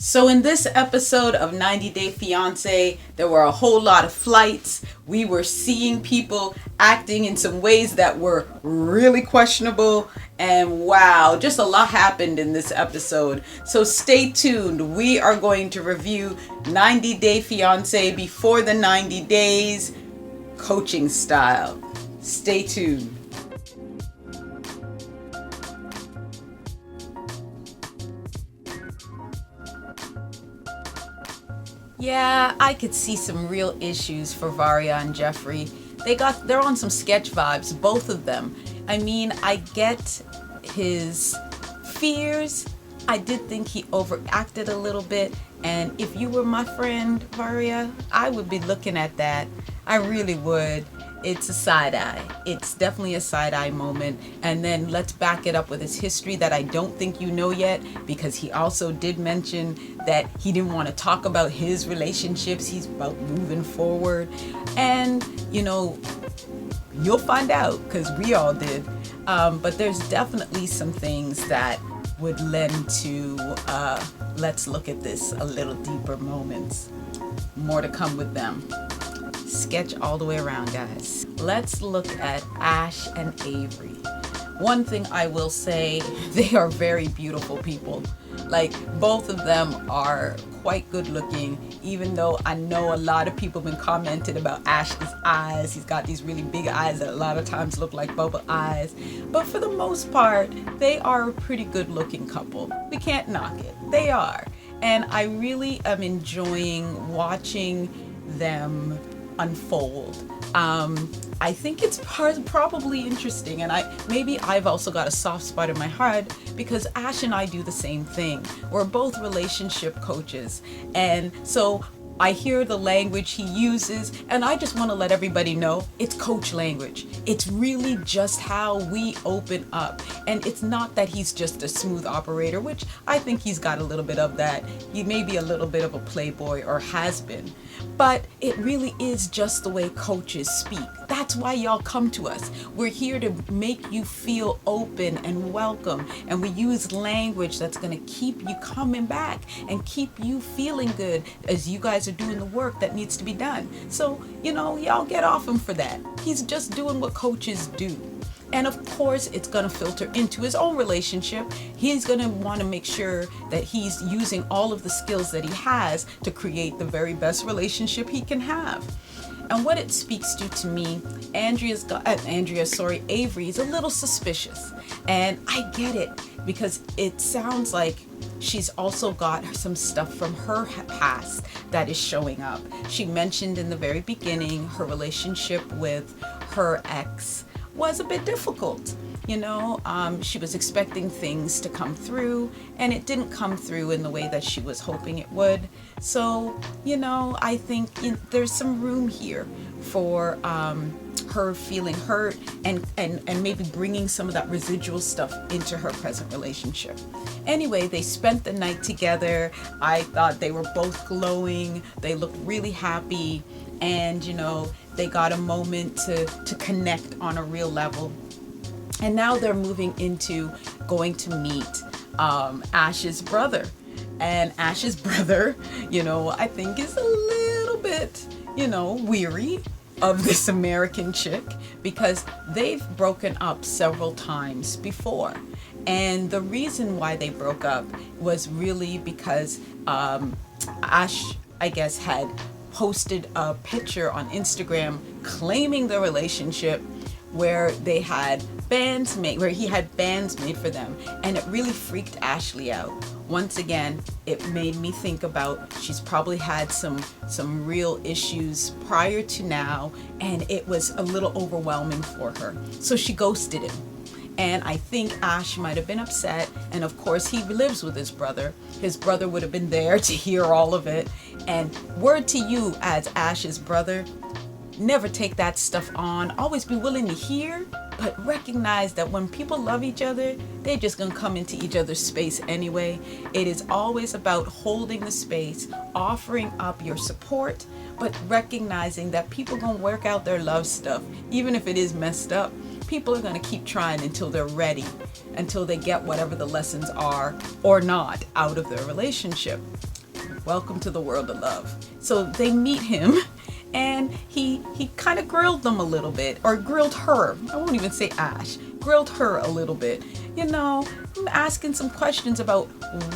So in this episode of 90 Day Fiance, there were a whole lot of flights. We were seeing people acting in some ways that were really questionable. And wow, just a lot happened in this episode. So stay tuned. We are going to review 90 Day Fiance before the 90 days coaching style. Stay tuned. Yeah, I could see some real issues for Varia and Jeffrey. They're on some sketch vibes, both of them. I mean, I get his fears. I did think he overacted a little bit, and if you were my friend, Varia, I would be looking at that. I really would. It's a side eye. It's definitely a side eye moment. And then let's back it up with his history that I don't think you know yet, because he also did mention that he didn't want to talk about his relationships. He's about moving forward. And, you'll find out, because we all did. But there's definitely some things that would lend to let's look at this a little deeper moments. More to come with them. Sketch all the way around, guys. Let's look at Ash and Avery. One thing I will say, they are very beautiful people. Like, both of them are quite good looking, even though I know a lot of people have been commenting about Ash's eyes. He's got these really big eyes that a lot of times look like bubble eyes. But for the most part, they are a pretty good looking couple. We can't knock it. They are. And I really am enjoying watching them unfold. I think it's probably interesting, and I've also got a soft spot in my heart because Ash and I do the same thing. We're both relationship coaches, and so I hear the language he uses, and I just want to let everybody know it's coach language. It's really just how we open up. And it's not that he's just a smooth operator, which I think he's got a little bit of that. He may be a little bit of a playboy, or has been. But it really is just the way coaches speak. That's why y'all come to us. We're here to make you feel open and welcome. And we use language that's going to keep you coming back and keep you feeling good as you guys are doing the work that needs to be done. So, y'all get off him for that. He's just doing what coaches do. And of course, it's going to filter into his own relationship. He's going to want to make sure that he's using all of the skills that he has to create the very best relationship he can have. And what it speaks to me, Avery is a little suspicious. And I get it, because it sounds like she's also got some stuff from her past that is showing up. She mentioned in the very beginning her relationship with her ex was a bit difficult. She was expecting things to come through, and it didn't come through in the way that she was hoping it would. So, I think there's some room here for her feeling hurt and maybe bringing some of that residual stuff into her present relationship. Anyway, they spent the night together. I thought they were both glowing. They looked really happy, and they got a moment to connect on a real level. And now they're moving into going to meet Ash's brother. And Ash's brother, I think is a little bit, weary of this American chick, because they've broken up several times before. And the reason why they broke up was really because Ash, I guess, had posted a picture on Instagram claiming the relationship where he had bands made for them, and it really freaked Ashley out. Once again, it made me think about she's probably had some real issues prior to now, and it was a little overwhelming for her. So she ghosted him. And I think Ash might have been upset. And of course, he lives with his brother. His brother would have been there to hear all of it. And word to you as Ash's brother, never take that stuff on. Always be willing to hear, but recognize that when people love each other, they're just going to come into each other's space anyway. It is always about holding the space, offering up your support, but recognizing that people going to work out their love stuff, even if it is messed up. people are going to keep trying until they're ready, until they get whatever the lessons are or not out of their relationship. Welcome to the world of love. So they meet him, and he kind of grilled them a little bit, or grilled her. I won't even say Ash. Grilled her a little bit. You know, asking some questions about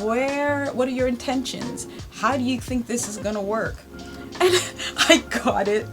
what are your intentions? How do you think this is gonna work? And I got it.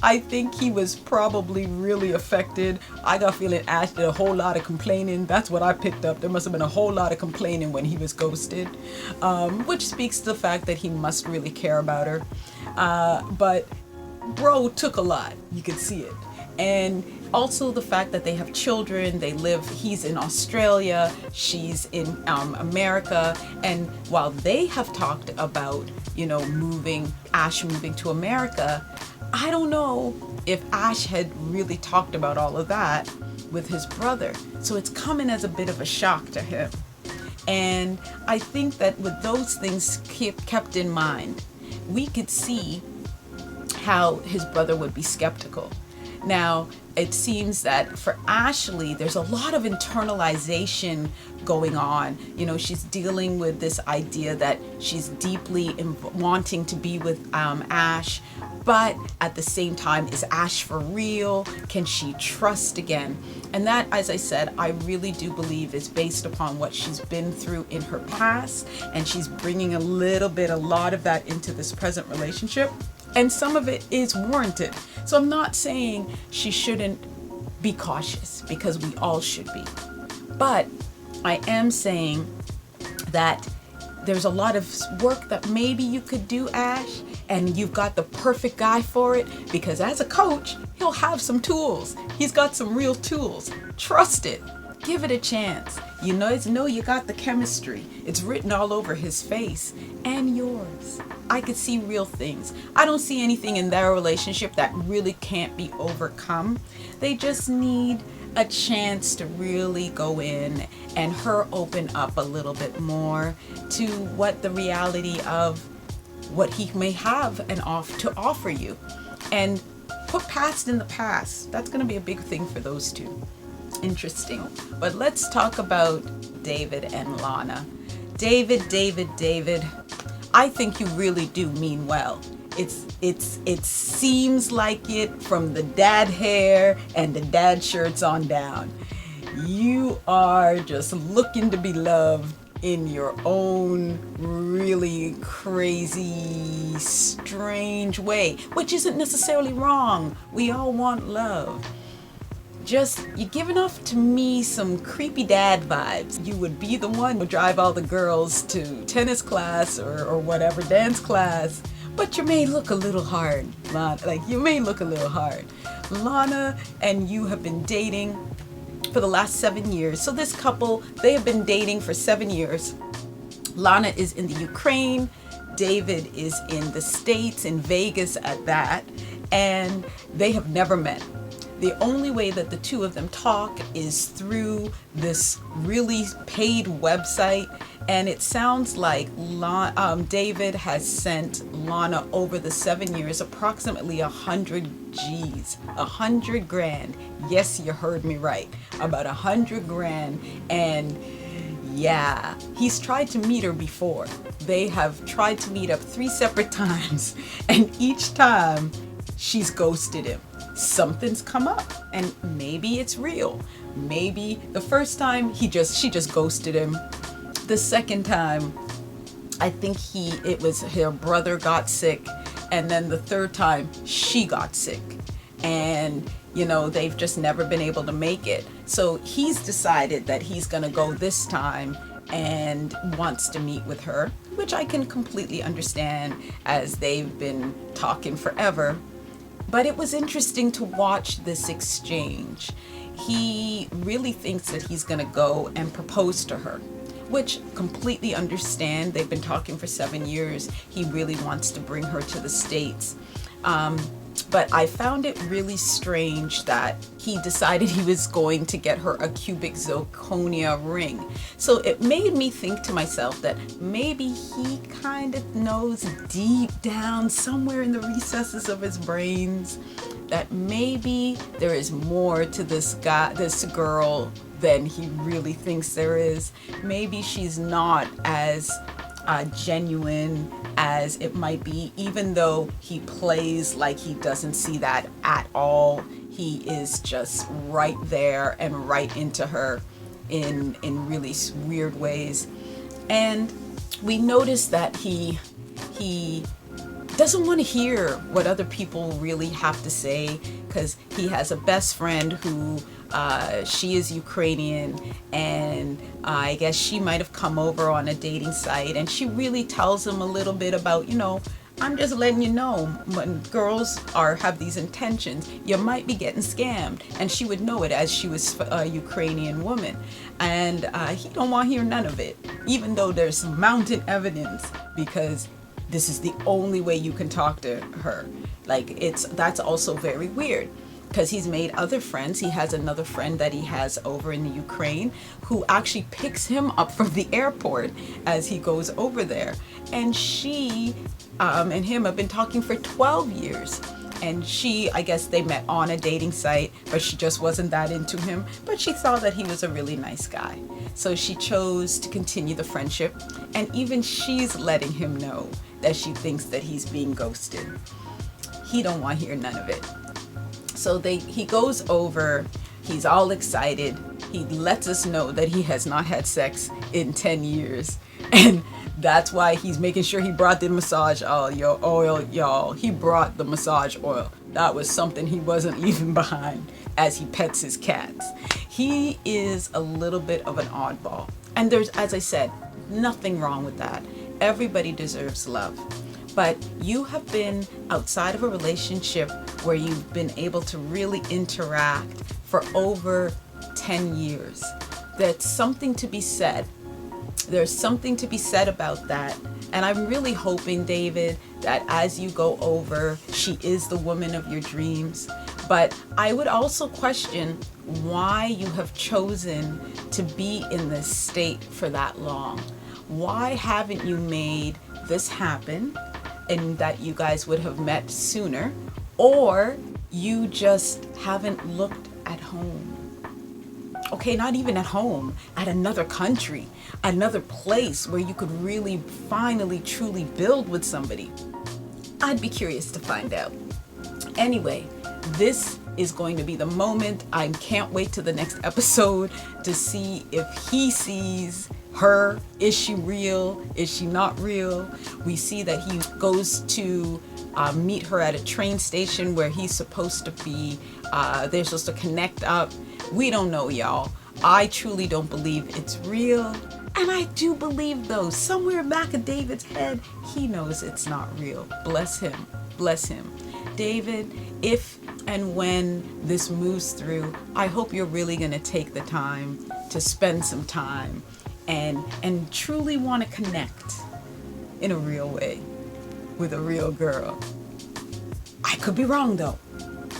I think he was probably really affected. I got feeling Ash did a whole lot of complaining. That's what I picked up. There must have been a whole lot of complaining when he was ghosted, which speaks to the fact that he must really care about her. But bro took a lot. You could see it. And also the fact that they have children, he's in Australia, she's in America, and while they have talked about, Ash moving to America, I don't know if Ash had really talked about all of that with his brother. So it's coming as a bit of a shock to him. And I think that with those things kept in mind, we could see how his brother would be skeptical. Now, it seems that for Ashley, there's a lot of internalization going on. She's dealing with this idea that she's deeply wanting to be with Ash, but at the same time, is Ash for real? Can she trust again? And that, as I said, I really do believe is based upon what she's been through in her past, and she's bringing a lot of that into this present relationship. And some of it is warranted. So I'm not saying she shouldn't be cautious, because we all should be. But I am saying that there's a lot of work that maybe you could do, Ash, and you've got the perfect guy for it, because as a coach, he'll have some tools. He's got some real tools. Trust it. Give it a chance. You know you got the chemistry. It's written all over his face and yours. I could see real things. I don't see anything in their relationship that really can't be overcome. They just need a chance to really go in and her open up a little bit more to what the reality of what he may have to offer you, and put past in the past. That's going to be a big thing for those two. Interesting. But let's talk about David and Lana. David. I think you really do mean well. It seems like it from the dad hair and the dad shirts on down. You are just looking to be loved in your own really crazy, strange way, which isn't necessarily wrong. We all want love. Just, you're giving off to me some creepy dad vibes. You would be the one who drive all the girls to tennis class or whatever, dance class. But you may look a little hard, Lana. Lana and you have been dating for the last 7 years. So this couple, they have been dating for 7 years. Lana is in the Ukraine. David is in the States, in Vegas at that. And they have never met. The only way that the two of them talk is through this really paid website, and it sounds like David has sent Lana over the 7 years approximately 100 G's, 100 grand. Yes, you heard me right, about 100 grand. And yeah, he's tried to meet her before. They have tried to meet up 3 separate times, and each time she's ghosted him. Something's come up, and maybe it's real. Maybe the first time she just ghosted him. The second time, I think it was her brother got sick, and then the third time she got sick, and they've just never been able to make it. So he's decided that he's gonna go this time and wants to meet with her, which I can completely understand, as they've been talking forever. But it was interesting to watch this exchange. He really thinks that he's gonna go and propose to her, which completely understand. They've been talking for 7 years. He really wants to bring her to the States. But I found it really strange that he decided he was going to get her a cubic zirconia ring. So it made me think to myself that maybe he kind of knows deep down somewhere in the recesses of his brains that maybe there is more to this girl than he really thinks there is. Maybe she's not as genuine as it might be, even though he plays like he doesn't see that at all. He is just right there and right into her in really weird ways. And we notice that he doesn't want to hear what other people really have to say, because he has a best friend who she is Ukrainian, and I guess she might have come over on a dating site, and she really tells him a little bit about, I'm just letting you know, when girls have these intentions, you might be getting scammed. And she would know it, as she was a Ukrainian woman. And he don't want to hear none of it, even though there's mountain evidence, because this is the only way you can talk to her. That's also very weird, because he's made other friends. He has another friend that he has over in the Ukraine who actually picks him up from the airport as he goes over there. And she and him have been talking for 12 years. And I guess they met on a dating site, but she just wasn't that into him. But she saw that he was a really nice guy. So she chose to continue the friendship. And even she's letting him know that she thinks that he's being ghosted. He don't want to hear none of it. So he goes over, he's all excited. He lets us know that he has not had sex in 10 years. And that's why he's making sure he brought the massage oil, y'all. He brought the massage oil. That was something he wasn't leaving behind as he pets his cats. He is a little bit of an oddball. And there's, as I said, nothing wrong with that. Everybody deserves love. But you have been outside of a relationship where you've been able to really interact for over 10 years. That's something to be said. There's something to be said about that. And I'm really hoping, David, that as you go over, she is the woman of your dreams. But I would also question why you have chosen to be in this state for that long. Why haven't you made this happen, and that you guys would have met sooner? Or you just haven't looked at home. Okay, not even at home, at another country, another place where you could really finally truly build with somebody. I'd be curious to find out. Anyway, this is going to be the moment. I can't wait to the next episode to see if he sees her. Is she real? Is she not real? We see that he goes to meet her at a train station where he's supposed to be. They're supposed to connect up. We don't know, y'all. I truly don't believe it's real. And I do believe, though, somewhere back of David's head, he knows it's not real. Bless him. Bless him. David, if and when this moves through, I hope you're really going to take the time to spend some time and truly want to connect in a real way with a real girl. I could be wrong, though.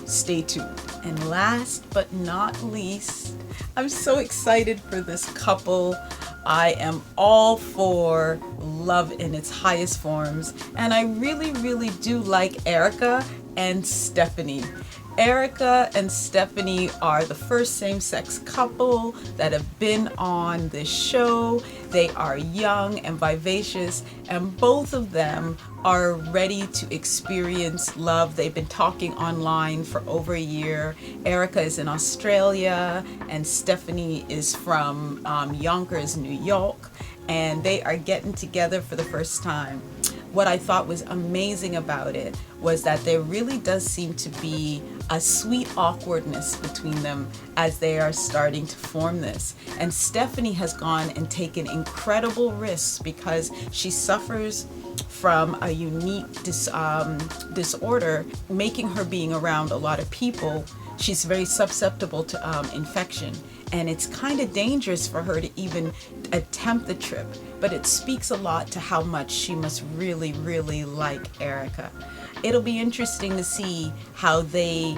Stay tuned. And last but not least, I'm so excited for this couple. I am all for love in its highest forms. And I really, really do like Erica and Stephanie. Erica and Stephanie are the first same-sex couple that have been on this show. They are young and vivacious, and both of them are ready to experience love. They've been talking online for over a year. Erica is in Australia, and Stephanie is from Yonkers, New York, and they are getting together for the first time. What I thought was amazing about it was that there really does seem to be a sweet awkwardness between them as they are starting to form this. And Stephanie has gone and taken incredible risks because she suffers from a unique disorder, making her being around a lot of people. She's very susceptible to infection. And it's kind of dangerous for her to even attempt the trip. But it speaks a lot to how much she must really, really like Erica. It'll be interesting to see how they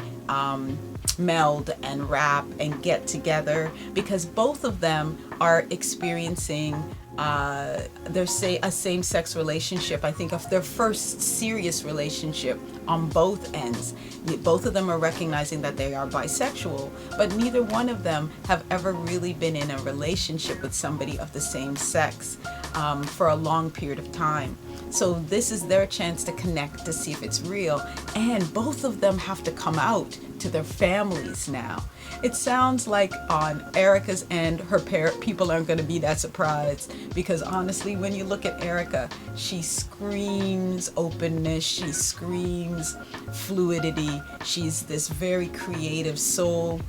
meld and rap and get together, because both of them are experiencing They're a same-sex relationship. I think of their first serious relationship on both ends. Both of them are recognizing that they are bisexual, but neither one of them have ever really been in a relationship with somebody of the same sex for a long period of time. So this is their chance to connect, to see if it's real. And both of them have to come out to their families now. It sounds like on Erica's end, her people aren't going to be that surprised, because honestly, when you look at Erica, she screams openness, she screams fluidity. She's this very creative soul.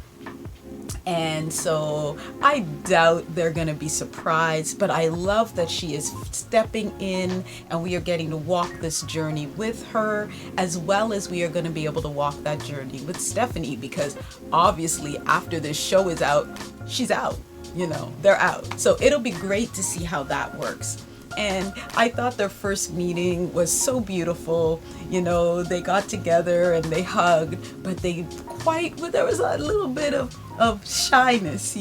And so I doubt they're going to be surprised, but I love that she is stepping in and we are getting to walk this journey with her, as well as we are going to be able to walk that journey with Stephanie, because obviously after this show is out, she's out, they're out. So it'll be great to see how that works. And I thought their first meeting was so beautiful. They got together and they hugged, but there was a little bit of shyness,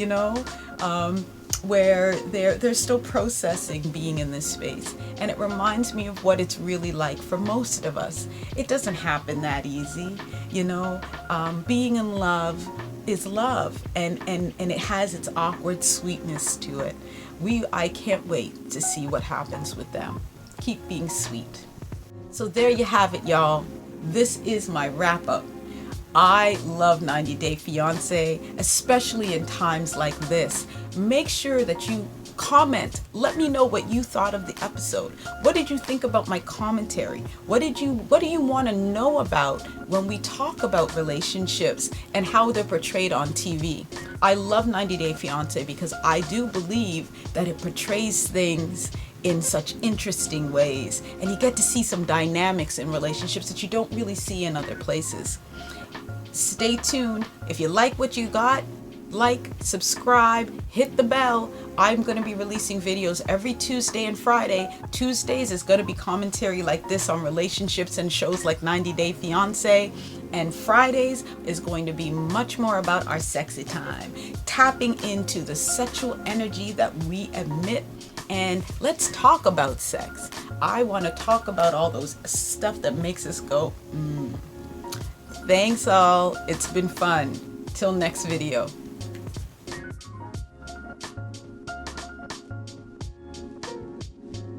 where they're still processing being in this space. And it reminds me of what it's really like for most of us. It doesn't happen that easy, being in love is love, and it has its awkward sweetness to it. I can't wait to see what happens with them. Keep being sweet. So there you have it, y'all. This is my wrap up. I love 90 Day Fiance, especially in times like this. Make sure that you comment. Let me know what you thought of the episode. What did you think about my commentary? What do you want to know about when we talk about relationships and how they're portrayed on TV? I love 90 Day Fiance because I do believe that it portrays things in such interesting ways, and you get to see some dynamics in relationships that you don't really see in other places. Stay tuned. If you like what you got, subscribe, hit the bell. I'm going to be releasing videos every Tuesday and Friday. Tuesdays is going to be commentary like this on relationships and shows like 90 Day Fiance. And Fridays is going to be much more about our sexy time, tapping into the sexual energy that we emit. And let's talk about sex. I want to talk about all those stuff that makes us go, Thanks all. It's been fun. Till next video.